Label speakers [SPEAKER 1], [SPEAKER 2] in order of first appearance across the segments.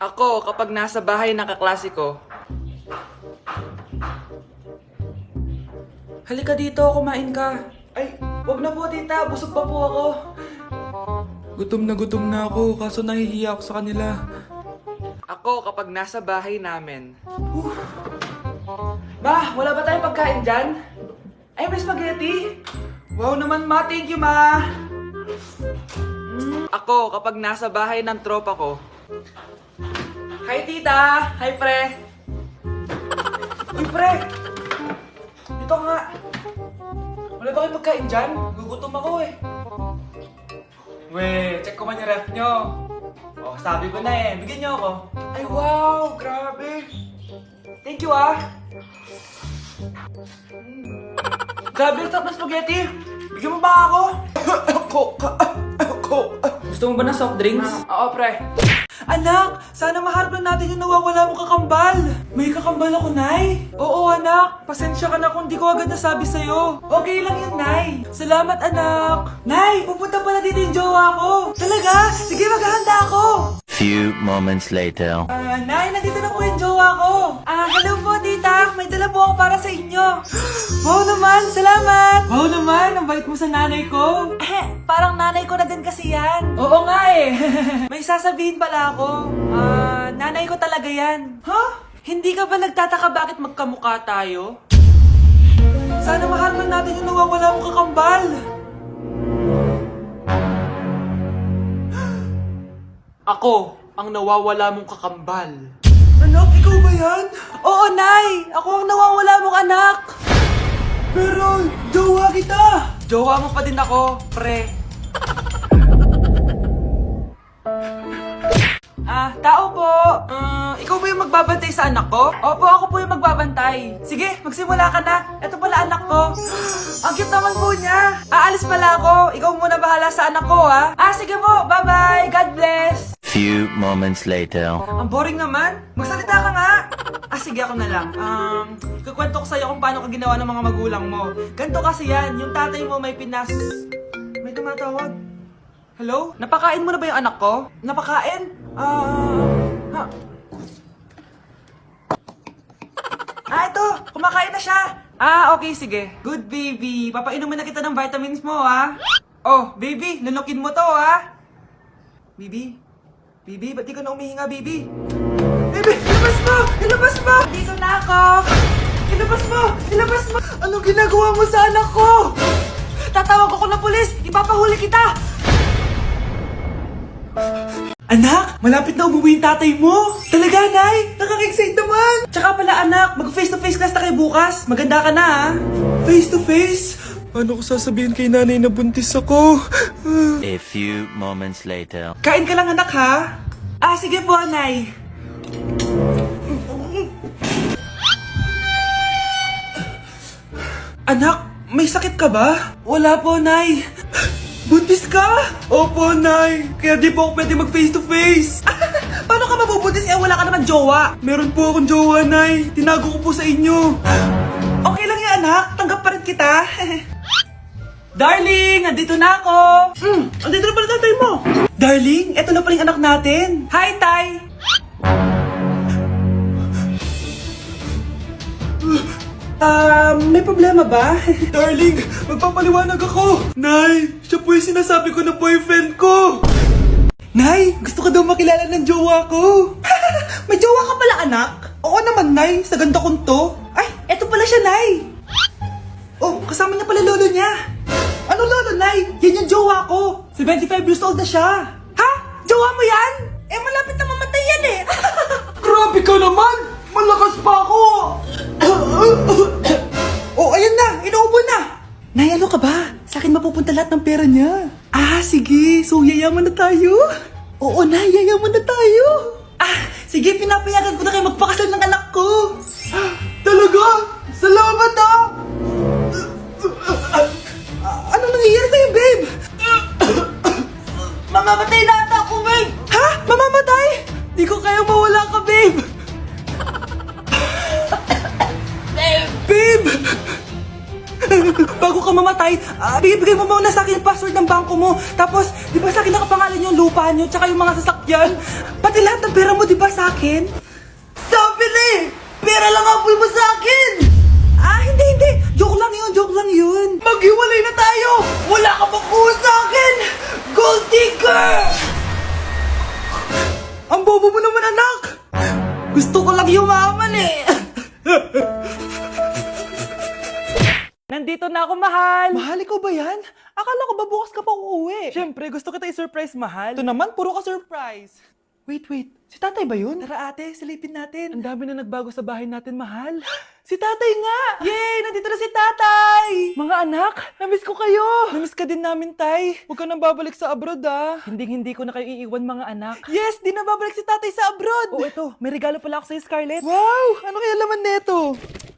[SPEAKER 1] Ako, kapag nasa bahay ng kaklase ko. Halika dito, kumain ka. Ay, wag na po tita, busog pa po ako. Gutom na ako, kaso nahihiya ako sa kanila. Ako, kapag nasa bahay namin. Ma, wala ba tayong pagkain dyan? Ay, may spaghetti? Wow naman ma, thank you ma. Ako, kapag nasa bahay ng tropa ko. Hi tita! Hi pre! Uy pre! Dito nga! Wala ba kayong pagkain dyan? Gugutom ako eh. Weh, check ko man yung ref nyo. Oh, sabi ko na eh. Bigyan nyo ako. Ay wow! Grabe! Thank you ah! Grabe, ang sarap na spaghetti! Bigyan mo ba ako? Gusto mo ba ng soft drinks? Oo, pre. Anak, sana maharap lang natin yung nawawala mong kakambal. May kakambal ako, Nay. Oo, anak. Pasensya ka na kung di ko agad nasabi sa'yo. Okay lang yun, Nay. Salamat, anak. Nay, pupunta pala dito yung jowa ko. Talaga? Sige, maghahanda ako.
[SPEAKER 2] Few moments later.
[SPEAKER 1] Nay, nandito na po yung jowa ko. Hello po, tita. May dala po ako para sa inyo. Wow naman, salamat. Wow naman, ang bait mo sa nanay ko. Parang nanay ko na din kasi yan. Oo nga eh. May sasabihin pala ako. Nanay ko talaga yan. Huh? Hindi ka ba nagtataka bakit magkamukha tayo? Sana maharap natin yung nawawala mong kakambal. Ako, ang nawawala mong kakambal. Anak, ikaw ba yan? Oo, Nay! Ako ang nawawala mong anak! Pero, jowa kita! Jowa mo pa din ako, pre. Tao po! Ikaw ba yung magbabantay sa anak ko? Opo, ako po yung magbabantay. Sige, magsimula ka na. Ito pala anak ko. Ang cute naman po niya. Aalis pala ako. Ikaw muna bahala sa anak ko, ha? Sige po, bye-bye. God bless.
[SPEAKER 2] Few moments later.
[SPEAKER 1] Ang boring naman. Magsalita ka nga. Sige ako na lang. Kukwento ko sa'yo kung paano ka ginawa ng mga magulang mo. Ganto kasi yan. Yung tatay mo may pinas... May tumatawag. Hello? Napakain mo na ba yung anak ko? Napakain? Ito. Kumakain na siya. Okay, sige. Good baby. Papainumin na kita ng vitamins mo, ha? Oh, baby. Lunukin mo to, ha? Baby? Baby, ba't di ka na umihinga, baby? Baby, ilabas mo! Ilabas mo! Dito na ako! Ilabas mo! Ilabas mo! Anong ginagawa mo sa anak ko? Tatawag ako ng pulis! Ipapahuli kita! Anak, malapit na umuwi yung tatay mo! Talaga, Nay! Nakaka-excite naman! Tsaka pala, anak, mag-face-to-face class na kayo bukas. Maganda ka na, ha? Face-to-face? Paano ko sasabihin kay nanay na buntis ako?
[SPEAKER 2] A few moments later.
[SPEAKER 1] Kain ka lang, anak, ha? Sige po, Nay. Anak, may sakit ka ba? Wala po, Nay. Buntis ka? Opo, Nay. Kaya di po ako pwede mag-face-to-face. Paano ka mabubuntis? Wala ka naman jowa. Meron po akong jowa, Nay. Tinago ko po sa inyo. Okay lang yan, anak. Tanggap pa rin kita. Darling, nandito na ako. Andito na pala tatay mo. Darling, eto na pala yung anak natin. Hi, Tay. May problema ba? Darling, magpapaliwanag ako. Nay, siya po yung sinasabi ko na boyfriend ko. Nay, gusto ko daw makilala ng jowa ko. May jowa ka pala, anak? Oo naman, Nay. Sa ganda kong to. Ay, eto pala siya, Nay. Oh, kasama niya pala lolo niya. Ano lolo, Nay? Yan yung jowa ko. 75 years old na siya. Ha? Jowa mo yan? Malapit na mamatay yan eh. Grabe ka naman. Malakas pa ako. Oh, ayan na. Inuubo na. Nay, ano ka ba? Sa akin mapupunta lahat ng pera niya. Sige. So, yayaman na tayo? Oo, Nay. Yayaman na tayo. Sige. Pinapayagan ko na kayo magpakasal ng anak ko. Talaga? Salamat, Ano nangyayari sa'yo, babe? Mamamatay na ata ako, babe! Ha? Mamamatay? Di ko kaya mawala ka, babe! Babe! Bago ka mamatay, bigay mo muna sa akin yung password ng bangko mo. Tapos, di ba sa akin nakapangalan yung lupa nyo, tsaka yung mga sasakyan? Pati lahat ng pera mo, di ba sa akin? Sabi na eh! Pera lang habol mo sa akin! Hindi. Joke lang yun. Maghiwalay na tayo! Wala ka makuha sa akin! Gold digger! Ang bobo mo naman, anak! Gusto ko lang yumaman eh! Nandito na ako, mahal! Mahal, ikaw ba yan? Akala ko ba bukas ka pa uuwi? Siyempre, gusto kita i-surprise, mahal. Ito naman, puro ka surprise. Wait. Si tatay ba yun? Tara ate, silipin natin. Ang dami na nagbago sa bahay natin, mahal. Si tatay nga! Yay! Nandito na si tatay! Mga anak, namiss ko kayo! Namiss ka din namin, tay. Huwag ka nang babalik sa abroad, ah. Hindi ko na kayo iiwan, mga anak. Yes! Di na babalik si tatay sa abroad! Oh, ito. May regalo pala ako sa'yo, Scarlett. Wow! Ano kaya laman neto?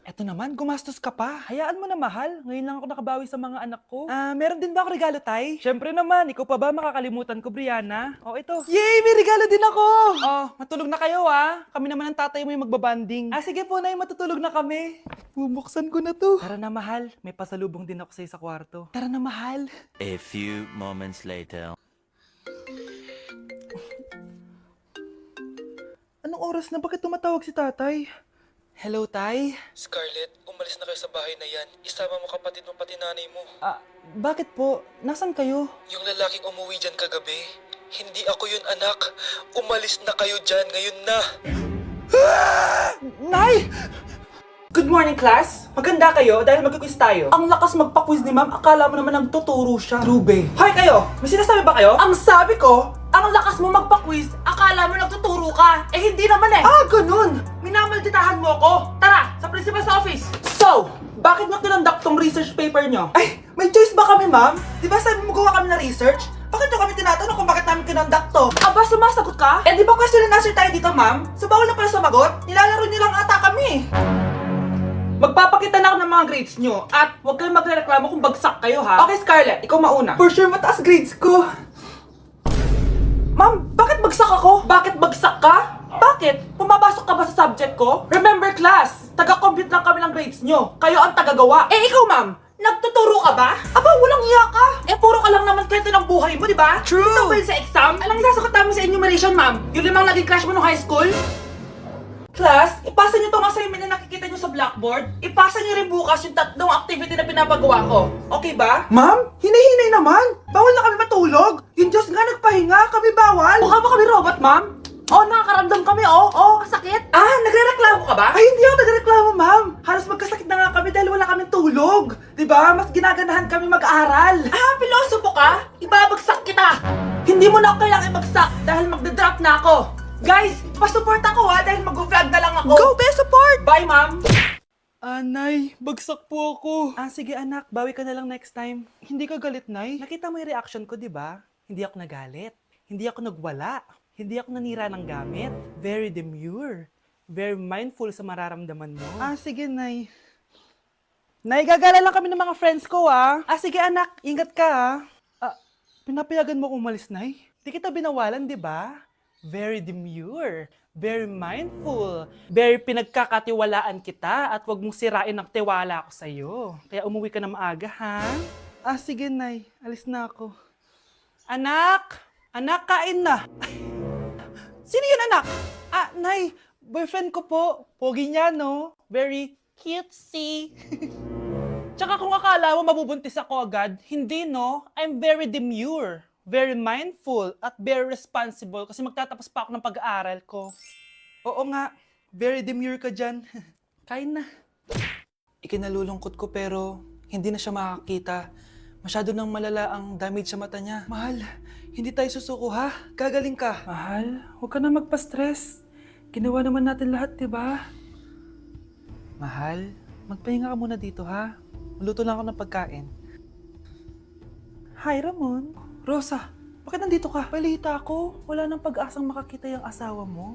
[SPEAKER 1] Eto naman, gumastos ka pa. Hayaan mo na, mahal. Ngayon lang ako nakabawi sa mga anak ko. Meron din ba ako regalo, tay? Siyempre naman, ikaw pa ba makakalimutan ko, Brianna? Oh, ito. Yay! May regalo din ako! Oh, matulog na kayo, ah. Kami naman ang tatay mo yung magbabanding. Sige po, nay, matutulog na kami. Bubuksan ko na to. Tara na, mahal. May pasalubong din ako sa'yo sa kwarto. Tara na, mahal.
[SPEAKER 2] A few moments later.
[SPEAKER 1] Anong oras na? Bakit tumatawag si tatay? Hello, tay?
[SPEAKER 3] Scarlett, umalis na kayo sa bahay na yan. Isama mo kapatid mo pati nanay mo.
[SPEAKER 1] Bakit po? Nasaan kayo?
[SPEAKER 3] Yung lalaking umuwi dyan kagabi. Hindi ako yun, anak. Umalis na kayo dyan ngayon na.
[SPEAKER 1] Nay! Good morning, class! Maganda kayo dahil magkikwiz tayo. Ang lakas magpa-quiz ni ma'am, akala mo naman nagtuturo siya. Rube. Hoy kayo! May sinasabi ba kayo? Ang sabi ko, ang lakas mo magpa-quiz, akala mo nagtuturo ka. Eh hindi naman eh. Ganun! Minamalditahan mo ako. Tara, sa principal's office. So, bakit nyo kinonduct tong research paper nyo? Ay, may choice ba kami, ma'am? Di ba sabi mo gawa kami ng research? Bakit nyo kami tinatanong kung bakit namin kinonduct to? Aba, sumasagot ka? Eh di ba question and answer tayo dito, ma'am? So bawal na pala sumagot? Nilalaro nyo lang ata kami. Magpapakita na ako ng mga grades nyo at huwag kayong magrereklamo kung bagsak kayo, ha? Okay, Scarlett, ikaw mauna. For sure, mataas grades ko. Ma'am, bakit bagsak ako? Bakit bagsak ka? Bakit? Pumapasok ka ba sa subject ko? Remember, class, taga-compute lang kami ng grades nyo. Kayo ang tagagawa. Eh, ikaw, ma'am, nagtuturo ka ba? Aba, walang iya ka. Eh, puro ka lang naman kwento ng buhay mo, di ba? True. Ito ba yun sa exam? Alang nasagot namin sa enumeration, ma'am. Yung 5 naging crush mo nung high school? Class, ipasa nyo tong assignment na nakikita nyo sa blackboard. Ipasa nyo rin bukas yung 3 activity na pinapagawa ko. Okay ba? Ma'am, hinay-hinay naman. Bawal na kami matulog. Yung Diyos nga nagpahinga, kami bawal. Mukha ba kami robot, ma'am? Nakakaramdam kami, sakit. Nagrereklamo ka ba? Ay, hindi ako nagrereklamo, ma'am. Halos magkasakit na nga kami dahil wala kaming tulog. Diba? Mas ginaganahan kami mag-aaral. Pilosopo ka? Ibabagsak kita. Hindi mo na ako kailangang ibagsak dahil magdadrop na ako. Guys, pasupport ako dahil mag-vlog na lang ako. Go, be support! Bye, ma'am! Nay, bagsak po ako. Sige anak, bawi ka na lang next time. Hindi ka galit, Nay? Nakita mo yung reaction ko, di ba? Hindi ako nagalit. Hindi ako nagwala. Hindi ako nanira ng gamit. Very demure. Very mindful sa mararamdaman mo. Sige, Nay. Nay, gagala lang kami ng mga friends ko, sige anak, ingat ka, pinapayagan mo kong umalis, Nay? Di kita binawalan, di ba? Very demure, very mindful, very pinagkakatiwalaan kita at wag mong sirain ang tiwala ko sa'yo. Kaya umuwi ka na maaga, ha? Sige, Nay. Alis na ako. Anak! Anak, kain na! Sino yun, anak? Nay, boyfriend ko po. Pogi niya, no? Very cutesy. Tsaka kung akala mo mabubuntis ako agad, hindi, no? I'm very demure. Very mindful at very responsible kasi magtatapos pa ako ng pag-aaral ko. Oo nga, very demure ka dyan. Kain na. Ikinalulungkot ko pero hindi na siya makakita. Masyado nang malala ang damage sa mata niya. Mahal, hindi tayo susuko ha? Gagaling ka. Mahal, huwag ka na magpa-stress. Ginawa naman natin lahat, diba? Mahal, magpahinga ka muna dito ha? Maluto lang ako ng pagkain. Hi, Ramon. Rosa, bakit nandito ka? Balita ko, wala nang pag-asang makakita yung asawa mo.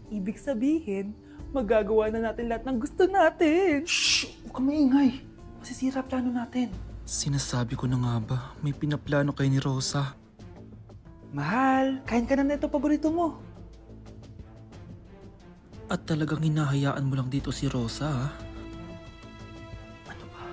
[SPEAKER 1] Ibig sabihin, magagawa na natin lahat ng gusto natin. Shhh! Huwag kang maingay. Masisira plano natin.
[SPEAKER 3] Sinasabi ko na nga ba, may pinaplano kay ni Rosa.
[SPEAKER 1] Mahal, kain ka na ito paborito mo.
[SPEAKER 3] At talagang hinahayaan mo lang dito si Rosa, ha?
[SPEAKER 1] Ano ba?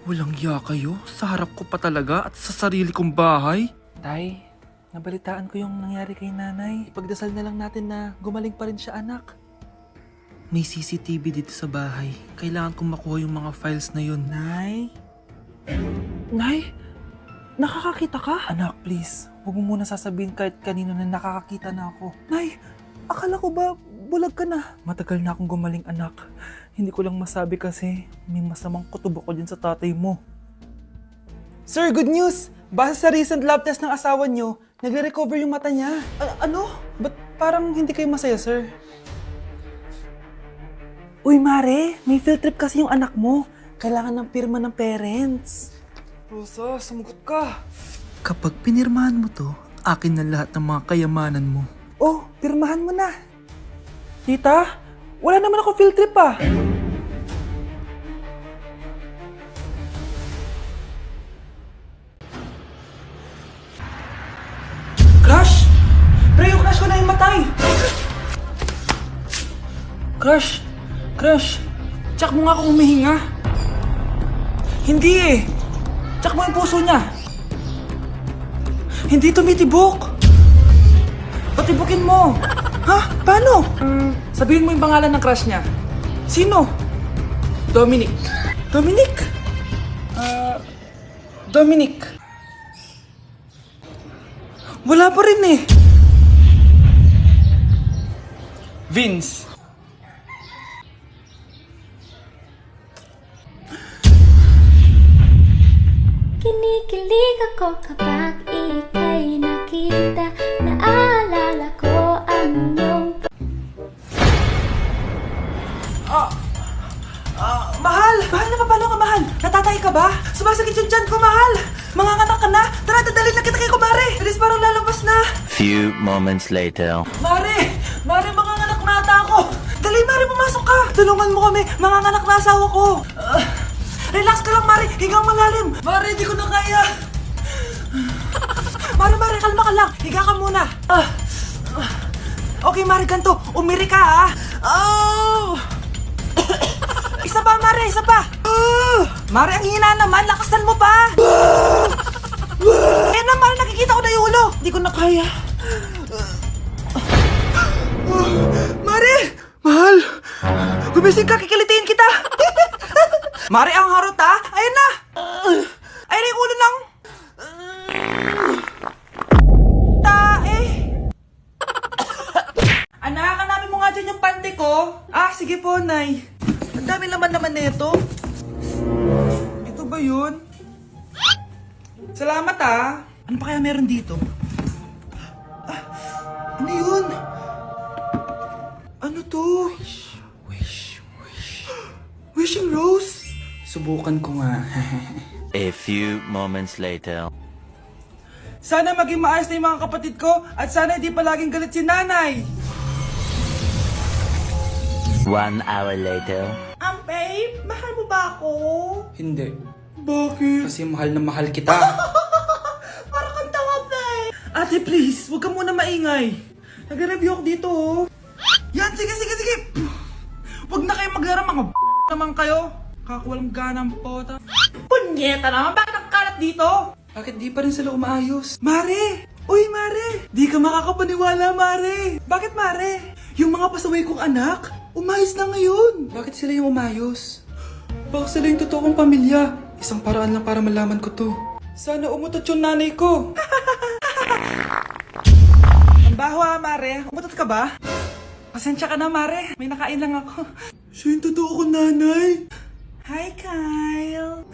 [SPEAKER 3] Walang ya kayo? Sa harap ko pa talaga at sa sarili kong bahay?
[SPEAKER 1] Tay, nabalitaan ko yung nangyari kay nanay. Ipagdasal na lang natin na gumaling pa rin siya, anak. May CCTV dito sa bahay. Kailangan kong makuha yung mga files na yun. Nay? Nay? Nakakakita ka? Anak, please. Huwag mo muna sasabihin kahit kanino na nakakakita na ako. Nay, akala ko ba bulag ka na? Matagal na akong gumaling, anak. Hindi ko lang masabi kasi may masamang kutubo ko dyan sa tatay mo. Sir, good news! Base sa recent lab test ng asawa nyo, nagre-recover yung mata niya. Ano? Ba't parang hindi kayo masaya, sir? Uy, Mare, may field trip kasi yung anak mo. Kailangan ng pirma ng parents. Rosa, sumagot ka. Kapag pinirmahan mo to, akin na lahat ng mga kayamanan mo. Oh, pirmahan mo na. Tita, wala naman ako field trip ah. Crush! Pre, yung crush ko na yung matay! Crush! Crush! Tsak mo nga kung humihinga! Hindi eh! Tsak mo yung puso niya! Hindi tumitibok! Patibukin mo! Ha? Paano? Sabihin mo yung pangalan ng crush niya. Sino? Dominic. Dominic? Dominic. Wala pa rin eh. Vince.
[SPEAKER 4] Kinikilig ako kapag ika'y nakita. Naalala ko ang iyong
[SPEAKER 1] Mahal! Mahal na paano ka, mahal? Natatay ka ba? Sumasakit yung tiyan ko, mahal! Manganganak ka na? Tara, dadalhin na kita kay kumare! Alis parang lalabas na!
[SPEAKER 2] Few moments later.
[SPEAKER 1] Mare! Mare, manganganak na ata ako! Dali, Mare, pumasok ka! Tulungan mo kami! Manganganak na asawa ko! Relax ka lang, Mare! Higang malalim! Mare, di ko na kaya! Mare, kalma ka lang! Higa ka muna! Okay, Mare, ganito! Umiri ka, ha? Oh! Isa pa, Mare! Isa pa! Mare, ang hina naman! Lakasan mo pa! Ayan na, Mare! Nakikita ko na yung ulo! Di ko na kaya. Mare! Mahal! Gumising ka! Kikilitiin kita! Mare, ang harot, ha? Ayan na! Ayan na yung ulo ng... tae! Anak, hanapin mo nga dyan yung pante ko. Sige po, Nay. Ang dami naman nito. Ito ba yun? Salamat, ah. Ano pa kaya meron dito? Ano yun? Ano to? Wishing Rose? Subukan ko nga.
[SPEAKER 2] A few moments later.
[SPEAKER 1] Sana maging maayos na yung mga kapatid ko at sana hindi palaging galit si nanay.
[SPEAKER 2] 1 hour later.
[SPEAKER 1] Babe, mahal mo ba ako?
[SPEAKER 5] Hindi.
[SPEAKER 1] Bakit?
[SPEAKER 5] Kasi mahal na mahal kita.
[SPEAKER 1] Para kang tawa, babe. Ate, please, huwag ka muna maingay. Nag-review ako dito, oh. Yan, sige. Huwag na kayo maglaro, mga naman kayo. Kakawalang ganang pota. Punyeta naman, bakit nagkalat dito?
[SPEAKER 5] Bakit di pa rin sila umaayos?
[SPEAKER 1] Mare! Uy, Mare! Di ka makakapaniwala, Mare! Bakit, Mare? Yung mga pasaway kong anak, umayos na ngayon.
[SPEAKER 5] Bakit sila yung umayos? Baka sila yung totoong pamilya. Isang paraan lang para malaman ko to. Sana umutot yung nanay ko.
[SPEAKER 1] Ang baho, Mare. Umutot ka ba? Pasensya ka na, Mare. May nakain lang ako. Siya yung totoo ko, nanay. Hi, Kyle.